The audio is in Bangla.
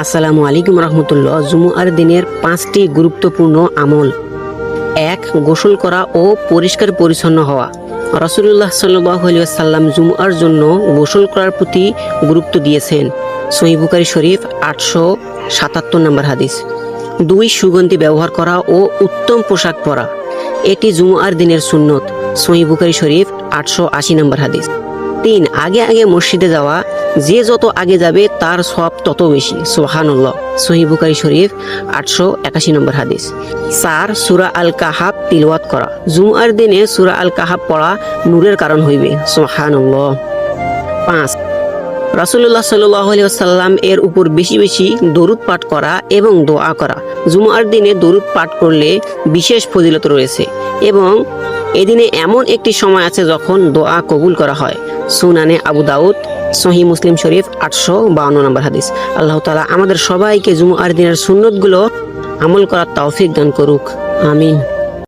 আসসালামু আলাইকুম রহমতুল্লাহ। জুমুআর দিনের 5টি গুরুত্বপূর্ণ আমল। 1. গোসল করা ও পরিষ্কার পরিচ্ছন্ন হওয়া। রাসূলুল্লাহ সাল্লাল্লাহু আলাইহি ওয়াসাল্লাম জুমুআর জন্য গোসল করার প্রতি গুরুত্ব দিয়েছেন। সহিহ বুখারী শরীফ 877 নম্বর হাদিস। 2. সুগন্ধি ব্যবহার করা ও উত্তম পোশাক পরা। এটি জুমুআর দিনের সুন্নত। সহিহ বুখারী শরীফ 880 নম্বর হাদিস। 3. আগে আগে মসজিদে যাওয়া। যে যত আগে যাবে তার সওয়াব তত বেশি। সুবহানাল্লাহ। সহিহ বুখারী শরীফ 881 নম্বর হাদিস। 4. সূরা আল কাহাফ তিলাওয়াত করা। জুমআর দিনে সূরা আল কাহাফ পড়া নূরের কারণ হইবে। সুবহানাল্লাহ। 5. রাসূলুল্লাহ সাল্লাল্লাহু আলাইহি ওয়াসাল্লাম এর উপর বেশি বেশি দরুদ পাঠ করা এবং দোয়া করা। জুমআর দিনে দরুদ পাঠ করলে বিশেষ ফজিলত রয়েছে এবং এদিনে এমন একটি সময় আছে যখন দোয়া কবুল করা হয়। সুনানে আবু দাউদ, সহিহ মুসলিম শরীফ 852 নম্বর হাদিস। আল্লাহ তাআলা আমাদের সবাইকে জুমআর দিনের সুন্নতগুলো আমল করার তৌফিক দান করুক। আমিন।